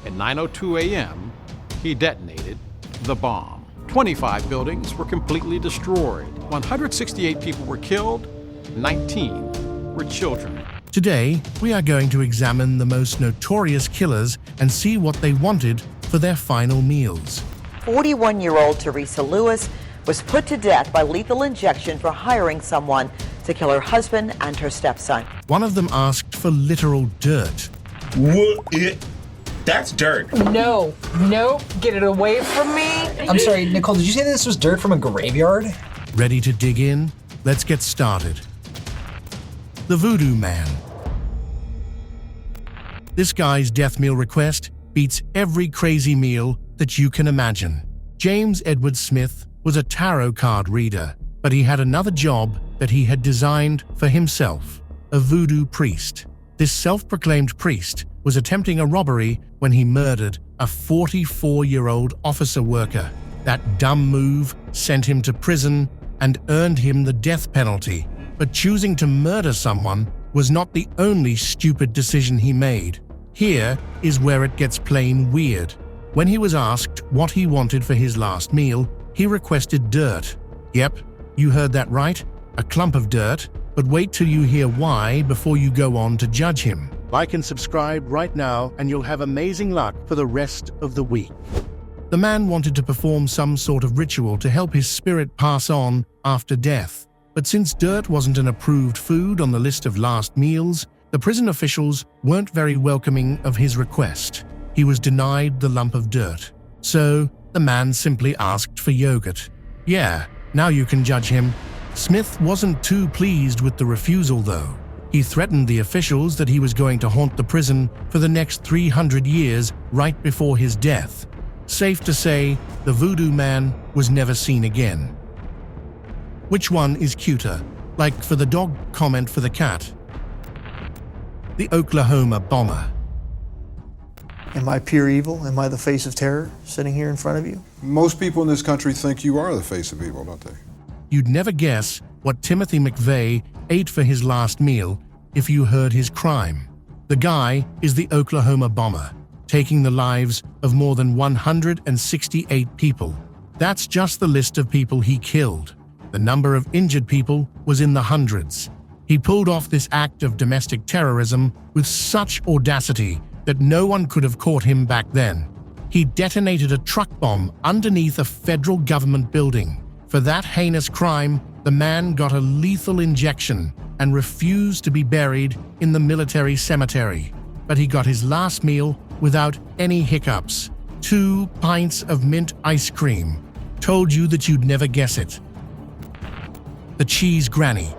At 9:02 a.m., he detonated the bomb. 25 buildings were completely destroyed. 168 people were killed. 19 were children. Today, we are going to examine the most notorious killers and see what they wanted for their final meals. 41-year-old Teresa Lewis was put to death by lethal injection for hiring someone to kill her husband and her stepson. One of them asked for literal dirt. That's dirt. No, get it away from me. I'm sorry, Nicole, did you say this was dirt from a graveyard? Ready to dig in? Let's get started. The Voodoo Man. This guy's death meal request beats every crazy meal that you can imagine. James Edward Smith was a tarot card reader, but he had another job that he had designed for himself, a voodoo priest. This self-proclaimed priest was attempting a robbery when he murdered a 44-year-old officer worker. That dumb move sent him to prison and earned him the death penalty. But choosing to murder someone was not the only stupid decision he made. Here is where it gets plain weird. When he was asked what he wanted for his last meal, he requested dirt. Yep, you heard that right, a clump of dirt. But wait till you hear why before you go on to judge him. Like and subscribe right now and you'll have amazing luck for the rest of the week. The man wanted to perform some sort of ritual to help his spirit pass on after death. But since dirt wasn't an approved food on the list of last meals, the prison officials weren't very welcoming of his request. He was denied the lump of dirt. So, the man simply asked for yogurt. Yeah, now you can judge him. Smith wasn't too pleased with the refusal, though. He threatened the officials that he was going to haunt the prison for the next 300 years right before his death. Safe to say, the Voodoo Man was never seen again. Which one is cuter? Like for the dog, comment for the cat. The Oklahoma bomber. Am I pure evil? Am I the face of terror sitting here in front of you? Most people in this country think you are the face of evil, don't they? You'd never guess what Timothy McVeigh ate for his last meal if you heard his crime. The guy is the Oklahoma bomber, taking the lives of more than 168 people. That's just the list of people he killed. The number of injured people was in the hundreds. He pulled off this act of domestic terrorism with such audacity that no one could have caught him back then. He detonated a truck bomb underneath a federal government building. For that heinous crime, the man got a lethal injection and refused to be buried in the military cemetery. But he got his last meal without any hiccups. 2 pints of mint ice cream. Told you that you'd never guess it. The Cheese Granny.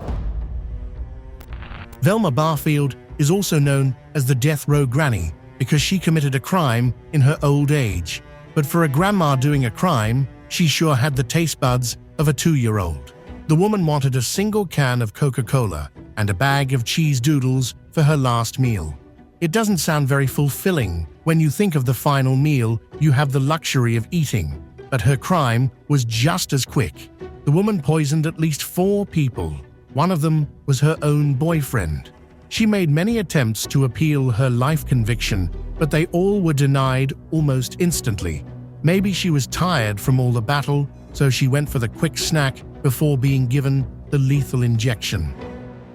Velma Barfield is also known as the Death Row Granny because she committed a crime in her old age. But for a grandma doing a crime, she sure had the taste buds of a 2-year-old. The woman wanted a single can of Coca-Cola and a bag of cheese doodles for her last meal. It doesn't sound very fulfilling when you think of the final meal you have the luxury of eating, but her crime was just as quick. The woman poisoned at least 4 people. One of them was her own boyfriend. She made many attempts to appeal her life conviction, but they all were denied almost instantly. Maybe she was tired from all the battle, so she went for the quick snack before being given the lethal injection.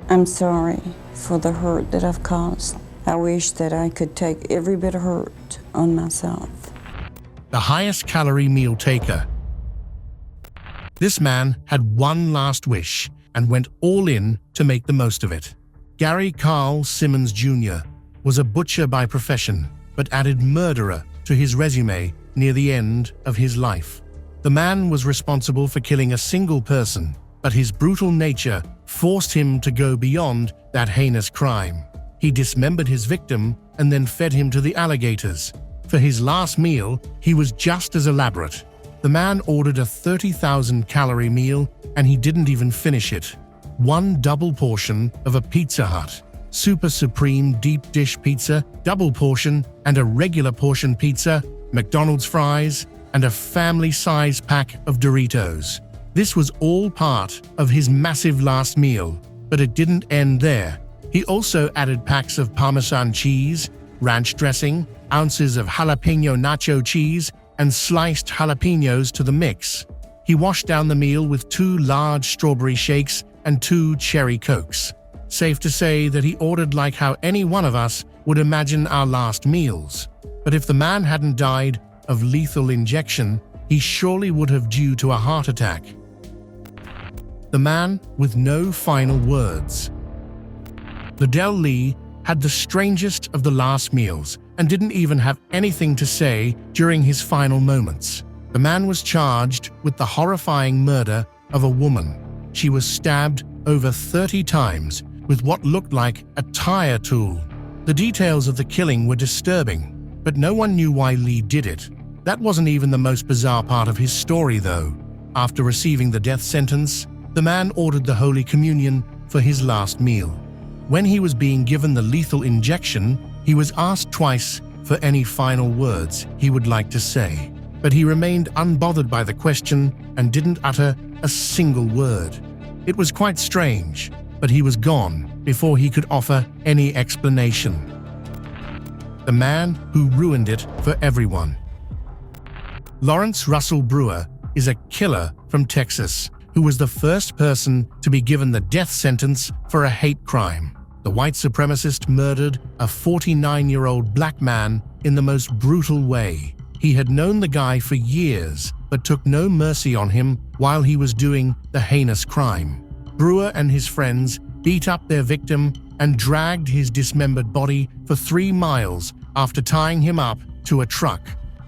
I'm sorry for the hurt that I've caused. I wish that I could take every bit of hurt on myself. The highest calorie meal taker. This man had one last wish and went all in to make the most of it. Gary Carl Simmons Jr. was a butcher by profession, but added murderer to his resume near the end of his life. The man was responsible for killing a single person, but his brutal nature forced him to go beyond that heinous crime. He dismembered his victim and then fed him to the alligators. For his last meal, he was just as elaborate. The man ordered a 30,000-calorie meal, and he didn't even finish it. 1 double portion of a Pizza Hut, Super Supreme Deep Dish Pizza, double portion, and a regular portion pizza, McDonald's fries, and a family-size pack of Doritos. This was all part of his massive last meal, but it didn't end there. He also added packs of Parmesan cheese, ranch dressing, ounces of jalapeno nacho cheese, and sliced jalapenos to the mix. He washed down the meal with 2 large strawberry shakes and 2 cherry cokes. Safe to say that he ordered like how any one of us would imagine our last meals. But if the man hadn't died of lethal injection, he surely would have due to a heart attack. The man with no final words. Liddell Lee had the strangest of the last meals and didn't even have anything to say during his final moments. The man was charged with the horrifying murder of a woman. She was stabbed over 30 times with what looked like a tire tool. The details of the killing were disturbing, but no one knew why Lee did it. That wasn't even the most bizarre part of his story, though. After receiving the death sentence, the man ordered the Holy Communion for his last meal. When he was being given the lethal injection, he was asked twice for any final words he would like to say, but he remained unbothered by the question and didn't utter a single word. It was quite strange, but he was gone before he could offer any explanation. The man who ruined it for everyone. Lawrence Russell Brewer is a killer from Texas who was the first person to be given the death sentence for a hate crime. The white supremacist murdered a 49-year-old black man in the most brutal way. He had known the guy for years, but took no mercy on him while he was doing the heinous crime. Brewer and his friends beat up their victim and dragged his dismembered body for 3 miles after tying him up to a truck.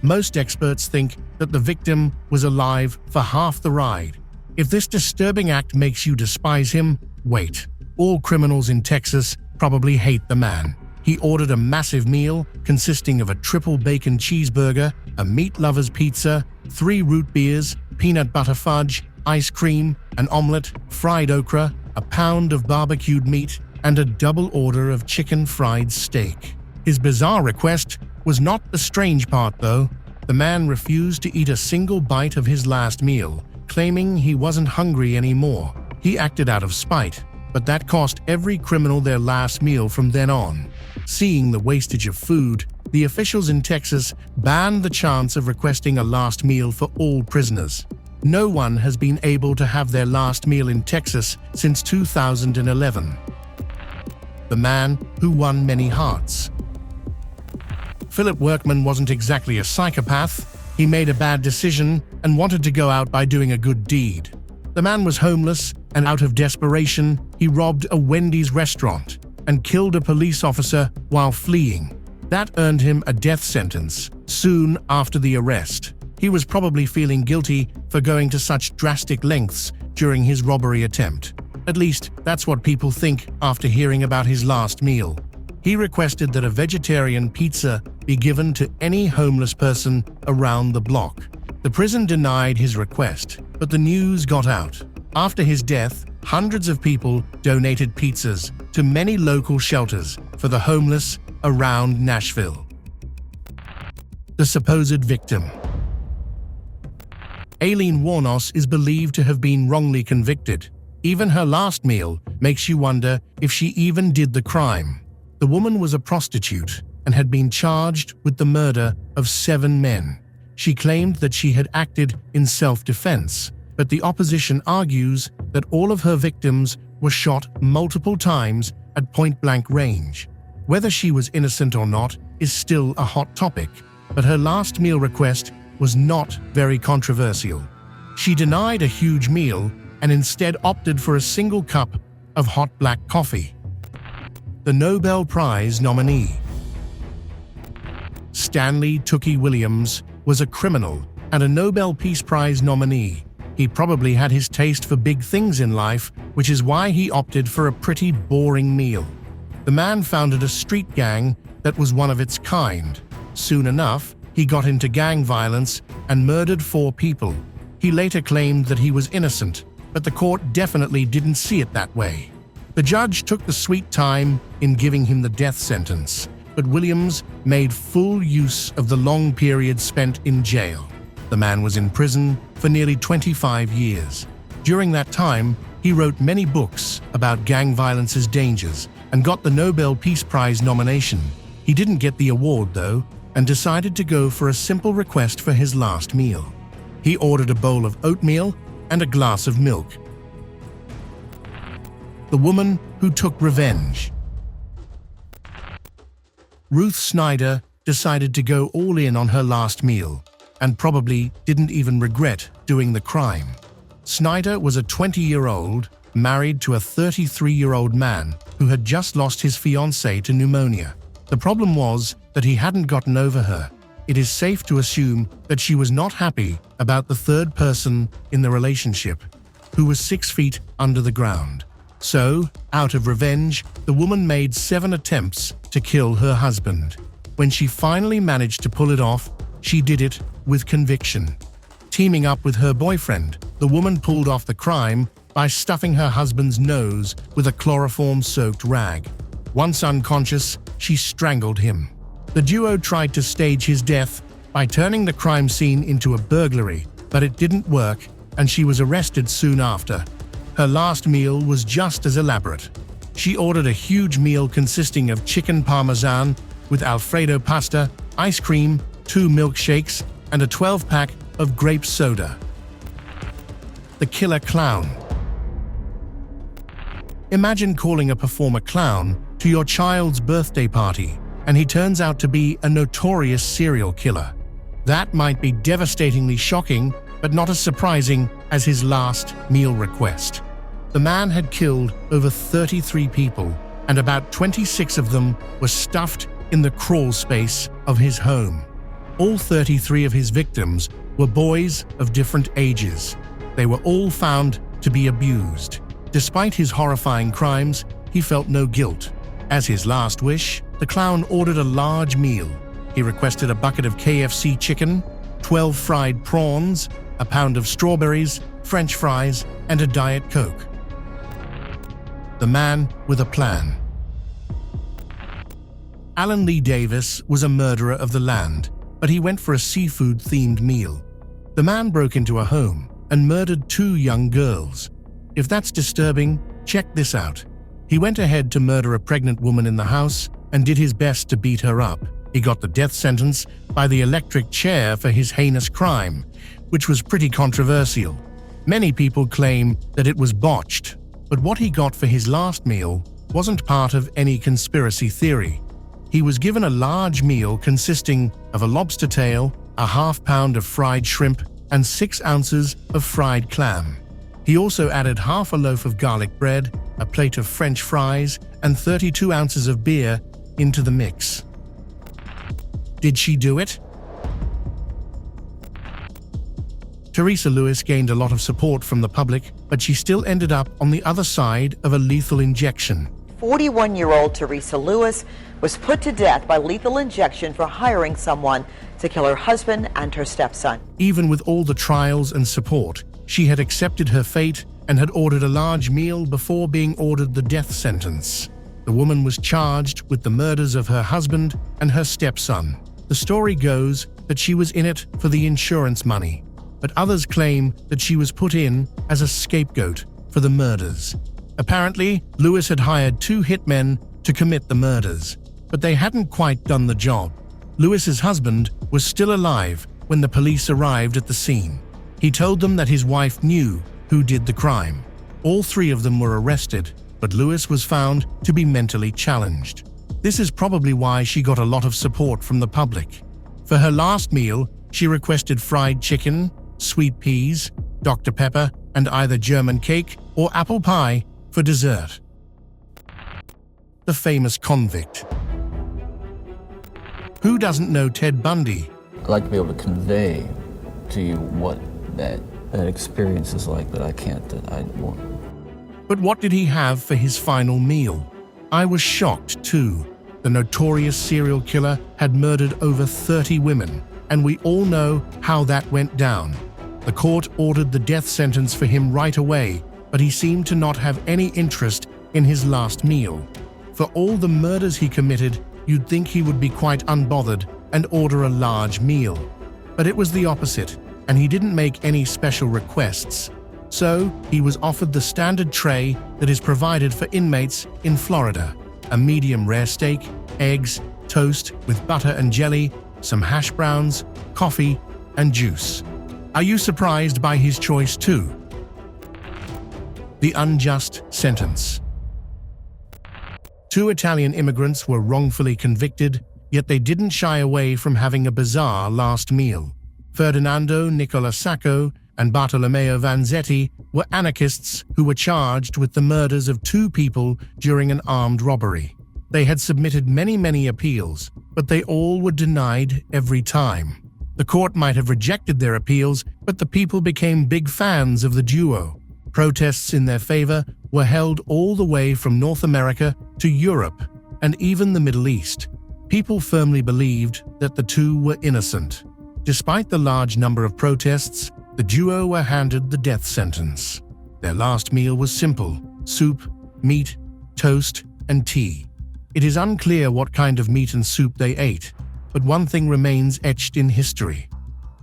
Most experts think that the victim was alive for half the ride. If this disturbing act makes you despise him, wait. All criminals in Texas probably hate the man. He ordered a massive meal consisting of a triple bacon cheeseburger, a meat lover's pizza, 3 root beers, peanut butter fudge, ice cream, an omelet, fried okra, a pound of barbecued meat, and a double order of chicken fried steak. His bizarre request was not the strange part, though. The man refused to eat a single bite of his last meal, claiming he wasn't hungry anymore. He acted out of spite, but that cost every criminal their last meal from then on. Seeing the wastage of food, the officials in Texas banned the chance of requesting a last meal for all prisoners. No one has been able to have their last meal in Texas since 2011. The man who won many hearts. Philip Workman wasn't exactly a psychopath. He made a bad decision and wanted to go out by doing a good deed. The man was homeless, and out of desperation, he robbed a Wendy's restaurant and killed a police officer while fleeing. That earned him a death sentence soon after the arrest. He was probably feeling guilty for going to such drastic lengths during his robbery attempt. At least, that's what people think after hearing about his last meal. He requested that a vegetarian pizza be given to any homeless person around the block. The prison denied his request, but the news got out. After his death, hundreds of people donated pizzas to many local shelters for the homeless around Nashville. The supposed victim. Aileen Wuornos is believed to have been wrongly convicted. Even her last meal makes you wonder if she even did the crime. The woman was a prostitute and had been charged with the murder of 7 men. She claimed that she had acted in self-defense, but the opposition argues that all of her victims were shot multiple times at point-blank range. Whether she was innocent or not is still a hot topic, but her last meal request was not very controversial. She denied a huge meal and instead opted for a single cup of hot black coffee. The Nobel Prize nominee. Stanley "Tookie" Williams was a criminal and a Nobel Peace Prize nominee. He probably had his taste for big things in life, which is why he opted for a pretty boring meal. The man founded a street gang that was one of its kind. Soon enough, he got into gang violence and murdered 4 people. He later claimed that he was innocent, but the court definitely didn't see it that way. The judge took the sweet time in giving him the death sentence, but Williams made full use of the long period spent in jail. The man was in prison for nearly 25 years. During that time, he wrote many books about gang violence's dangers and got the Nobel Peace Prize nomination. He didn't get the award, though, and decided to go for a simple request for his last meal. He ordered a bowl of oatmeal and a glass of milk. The woman who took revenge. Ruth Snider decided to go all in on her last meal, and probably didn't even regret doing the crime. Snider was a 20-year-old married to a 33-year-old man who had just lost his fiancée to pneumonia. The problem was that he hadn't gotten over her. It is safe to assume that she was not happy about the third person in the relationship, who was 6 feet under the ground. So, out of revenge, the woman made 7 attempts to kill her husband. When she finally managed to pull it off, she did it with conviction. Teaming up with her boyfriend, the woman pulled off the crime by stuffing her husband's nose with a chloroform-soaked rag. Once unconscious, she strangled him. The duo tried to stage his death by turning the crime scene into a burglary, but it didn't work, and she was arrested soon after. Her last meal was just as elaborate. She ordered a huge meal consisting of chicken parmesan with Alfredo pasta, ice cream, 2 milkshakes, and a 12-pack of grape soda. The killer clown. Imagine calling a performer clown to your child's birthday party, and he turns out to be a notorious serial killer. That might be devastatingly shocking, but not as surprising as his last meal request. The man had killed over 33 people, and about 26 of them were stuffed in the crawl space of his home. All 33 of his victims were boys of different ages. They were all found to be abused. Despite his horrifying crimes, he felt no guilt. As his last wish, the clown ordered a large meal. He requested a bucket of KFC chicken, 12 fried prawns, a pound of strawberries, French fries, and a Diet Coke. The man with a plan. Alan Lee Davis was a murderer of the land, but he went for a seafood-themed meal. The man broke into a home and murdered 2 young girls. If that's disturbing, check this out. He went ahead to murder a pregnant woman in the house and did his best to beat her up. He got the death sentence by the electric chair for his heinous crime, which was pretty controversial. Many people claim that it was botched, but what he got for his last meal wasn't part of any conspiracy theory. He was given a large meal consisting of a lobster tail, a half-pound of fried shrimp, and 6 ounces of fried clam. He also added half a loaf of garlic bread, a plate of French fries, and 32 ounces of beer into the mix. Did she do it? Teresa Lewis gained a lot of support from the public, but she still ended up on the other side of a lethal injection. 41-year-old Teresa Lewis was put to death by lethal injection for hiring someone to kill her husband and her stepson. Even with all the trials and support, she had accepted her fate and had ordered a large meal before being ordered the death sentence. The woman was charged with the murders of her husband and her stepson. The story goes that she was in it for the insurance money, but others claim that she was put in as a scapegoat for the murders. Apparently, Lewis had hired 2 hitmen to commit the murders, but they hadn't quite done the job. Lewis's husband was still alive when the police arrived at the scene. He told them that his wife knew who did the crime. All 3 of them were arrested, but Lewis was found to be mentally challenged. This is probably why she got a lot of support from the public. For her last meal, she requested fried chicken, sweet peas, Dr. Pepper, and either German cake or apple pie for dessert. The famous convict. Who doesn't know Ted Bundy? I'd like to be able to convey to you what that experience is like, but I can't. I won't. But what did he have for his final meal? I was shocked too. The notorious serial killer had murdered over 30 women, and we all know how that went down. The court ordered the death sentence for him right away, but he seemed to not have any interest in his last meal. For all the murders he committed, you'd think he would be quite unbothered and order a large meal. But it was the opposite, and he didn't make any special requests. So he was offered the standard tray that is provided for inmates in Florida: a medium rare steak, eggs, toast with butter and jelly, some hash browns, coffee, and juice. Are you surprised by his choice too? The unjust sentence. 2 Italian immigrants were wrongfully convicted, yet they didn't shy away from having a bizarre last meal. Ferdinando Nicola Sacco and Bartolomeo Vanzetti were anarchists who were charged with the murders of 2 people during an armed robbery. They had submitted many appeals, but they all were denied every time. The court might have rejected their appeals, but the people became big fans of the duo. Protests in their favor were held all the way from North America to Europe and even the Middle East. People firmly believed that the 2 were innocent. Despite the large number of protests, the duo were handed the death sentence. Their last meal was simple: soup, meat, toast, and tea. It is unclear what kind of meat and soup they ate, but one thing remains etched in history.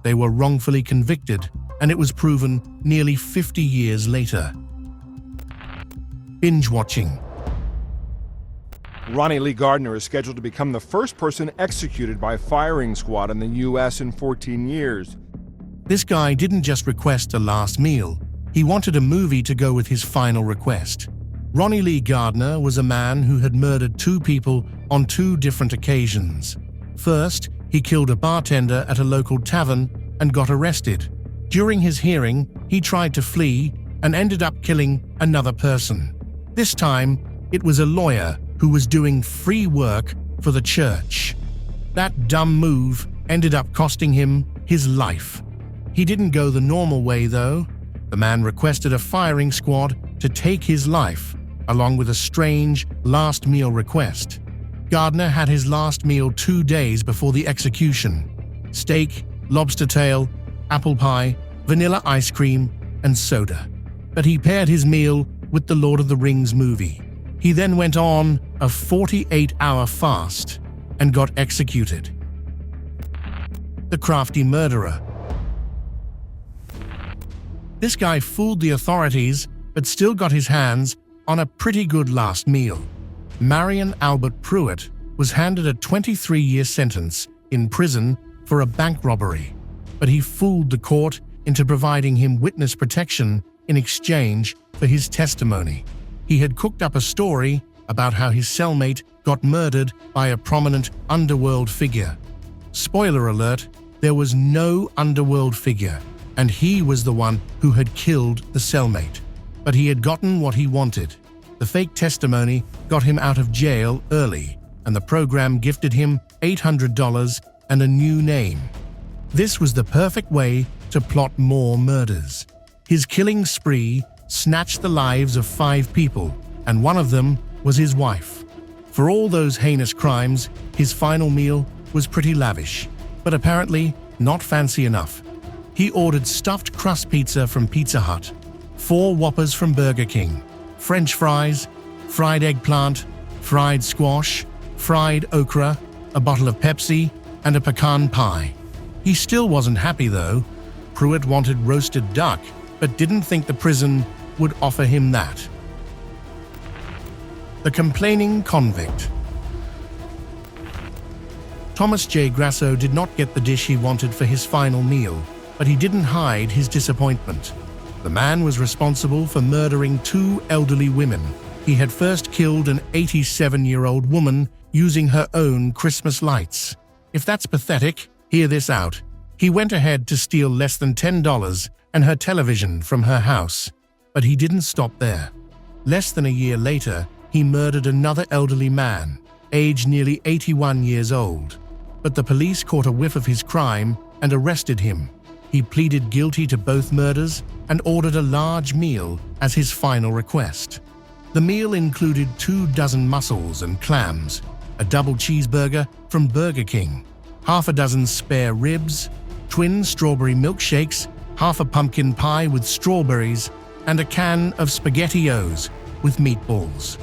They were wrongfully convicted, and it was proven nearly 50 years later. Binge watching. Ronnie Lee Gardner is scheduled to become the first person executed by firing squad in the U.S. in 14 years. This guy didn't just request a last meal, he wanted a movie to go with his final request. Ronnie Lee Gardner was a man who had murdered 2 people on 2 different occasions. First, he killed a bartender at a local tavern and got arrested. During his hearing, he tried to flee and ended up killing another person. This time, it was a lawyer who was doing free work for the church. That dumb move ended up costing him his life. He didn't go the normal way, though. The man requested a firing squad to take his life, along with a strange last meal request. Gardner had his last meal 2 days before the execution: steak, lobster tail, apple pie, vanilla ice cream, and soda. But he paired his meal with the Lord of the Rings movie. He then went on a 48-hour fast and got executed. The Crafty murderer. This guy fooled the authorities, but still got his hands on a pretty good last meal. Marion Albert Pruitt was handed a 23-year sentence in prison for a bank robbery, but he fooled the court into providing him witness protection in exchange for his testimony. He had cooked up a story about how his cellmate got murdered by a prominent underworld figure. Spoiler alert, there was no underworld figure, and he was the one who had killed the cellmate. But he had gotten what he wanted. The fake testimony got him out of jail early, and the program gifted him $800 and a new name. This was the perfect way to plot more murders. His killing spree snatched the lives of 5 people, and one of them was his wife. For all those heinous crimes, his final meal was pretty lavish, but apparently not fancy enough. He ordered stuffed crust pizza from Pizza Hut, 4 Whoppers from Burger King, French fries, fried eggplant, fried squash, fried okra, a bottle of Pepsi, and a pecan pie. He still wasn't happy though. Pruitt wanted roasted duck, but didn't think the prison would offer him that. The complaining convict. Thomas J. Grasso did not get the dish he wanted for his final meal, but he didn't hide his disappointment. The man was responsible for murdering 2 elderly women. He had first killed an 87-year-old woman using her own Christmas lights. If that's pathetic, hear this out. He went ahead to steal less than $10 and her television from her house. But he didn't stop there. Less than a year later, he murdered another elderly man, aged nearly 81 years old. But the police caught a whiff of his crime and arrested him. He pleaded guilty to both murders and ordered a large meal as his final request. The meal included 2 dozen mussels and clams, a double cheeseburger from Burger King, half a dozen spare ribs, twin strawberry milkshakes, half a pumpkin pie with strawberries, and a can of SpaghettiOs with meatballs.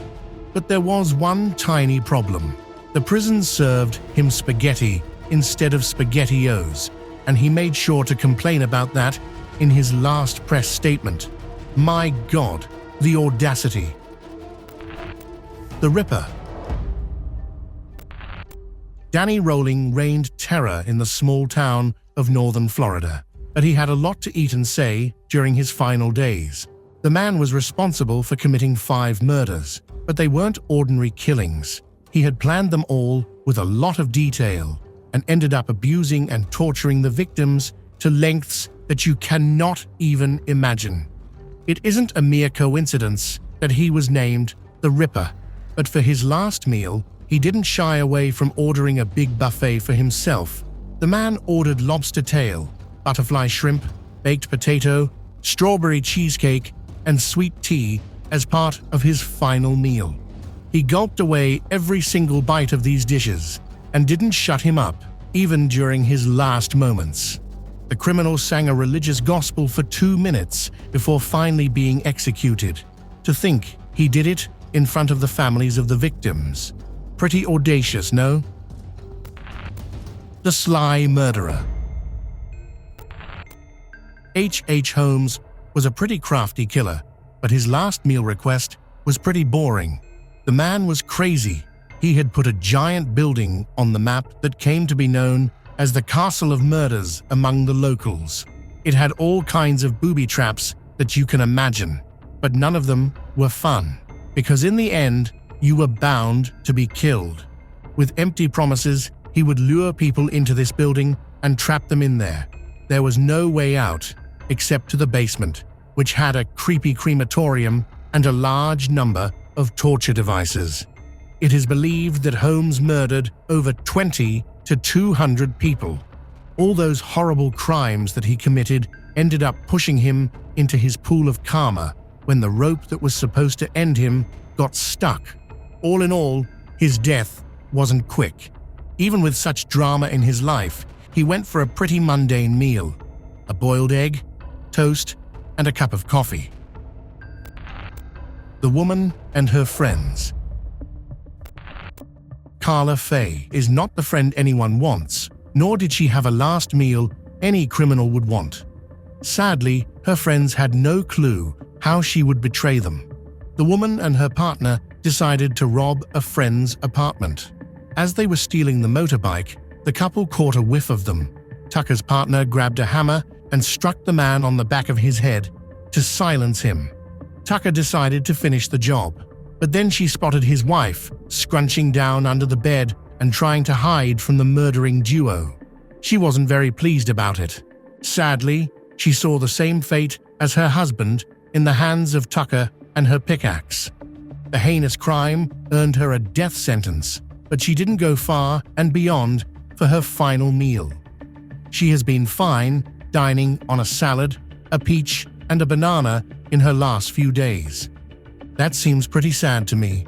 But there was one tiny problem. The prison served him spaghetti instead of SpaghettiOs, and he made sure to complain about that in his last press statement. My God, the audacity. The Ripper. Danny Rolling reigned terror in the small town of northern Florida, but he had a lot to eat and say during his final days. The man was responsible for committing 5 murders, but they weren't ordinary killings. He had planned them all with a lot of detail and ended up abusing and torturing the victims to lengths that you cannot even imagine. It isn't a mere coincidence that he was named the Ripper, but for his last meal, he didn't shy away from ordering a big buffet for himself. The man ordered lobster tail, butterfly shrimp, baked potato, strawberry cheesecake, and sweet tea as part of his final meal. He gulped away every single bite of these dishes and didn't shut him up, even during his last moments. The criminal sang a religious gospel for 2 minutes before finally being executed. To think he did it in front of the families of the victims. Pretty audacious, no? The Sly Murderer. H. Holmes was a pretty crafty killer, but his last meal request was pretty boring. The man was crazy. He had put a giant building on the map that came to be known as the Castle of Murders among the locals. It had all kinds of booby traps that you can imagine, but none of them were fun, because in the end, you were bound to be killed. With empty promises, he would lure people into this building and trap them in there. There was no way out except to the basement, which had a creepy crematorium and a large number of torture devices. It is believed that Holmes murdered over 20 to 200 people. All those horrible crimes that he committed ended up pushing him into his pool of karma when the rope that was supposed to end him got stuck. All in all, his death wasn't quick. Even with such drama in his life, he went for a pretty mundane meal: a boiled egg, toast, and a cup of coffee. The Woman and Her Friends. Carla Fay is not the friend anyone wants, nor did she have a last meal any criminal would want. Sadly, her friends had no clue how she would betray them. The woman and her partner decided to rob a friend's apartment. As they were stealing the motorbike, the couple caught a whiff of them. Tucker's partner grabbed a hammer and struck the man on the back of his head to silence him. Tucker decided to finish the job, but then she spotted his wife scrunching down under the bed and trying to hide from the murdering duo. She wasn't very pleased about it. Sadly, she saw the same fate as her husband in the hands of Tucker and her pickaxe. The heinous crime earned her a death sentence, but she didn't go far and beyond for her final meal. She has been fine dining on a salad, a peach, and a banana in her last few days. That seems pretty sad to me.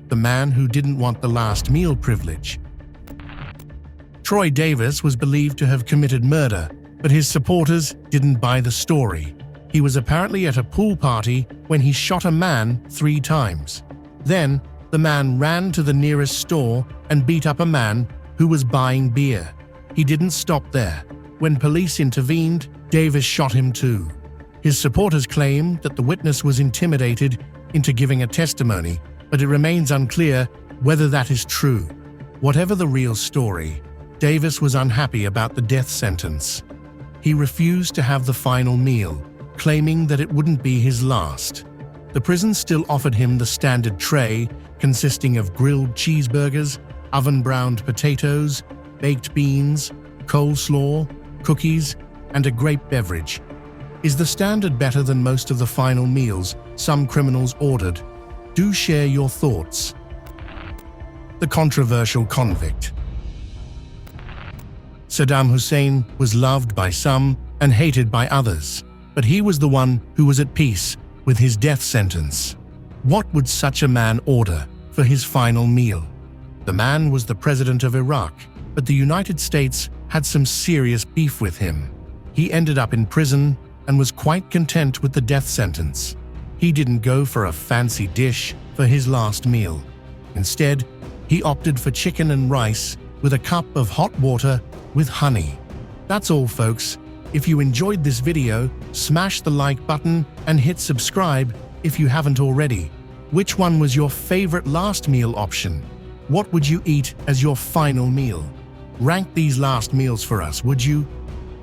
The man who didn't want the last meal privilege. Troy Davis was believed to have committed murder, but his supporters didn't buy the story. He was apparently at a pool party when he shot a man 3 times. Then, the man ran to the nearest store and beat up a man who was buying beer. He didn't stop there. When police intervened, Davis shot him too. His supporters claim that the witness was intimidated into giving a testimony, but it remains unclear whether that is true. Whatever the real story, Davis was unhappy about the death sentence. He refused to have the final meal, claiming that it wouldn't be his last. The prison still offered him the standard tray consisting of grilled cheeseburgers, oven-browned potatoes, baked beans, coleslaw, cookies, and a grape beverage. Is the standard better than most of the final meals some criminals ordered? Do share your thoughts. The controversial convict. Saddam Hussein was loved by some and hated by others, but he was the one who was at peace with his death sentence. What would such a man order for his final meal? The man was the president of Iraq, but the United States had some serious beef with him. He ended up in prison and was quite content with the death sentence. He didn't go for a fancy dish for his last meal. Instead, he opted for chicken and rice with a cup of hot water with honey. That's all, folks. If you enjoyed this video, smash the like button and hit subscribe if you haven't already. Which one was your favorite last meal option? What would you eat as your final meal? Rank these last meals for us, would you?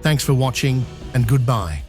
Thanks for watching, and goodbye.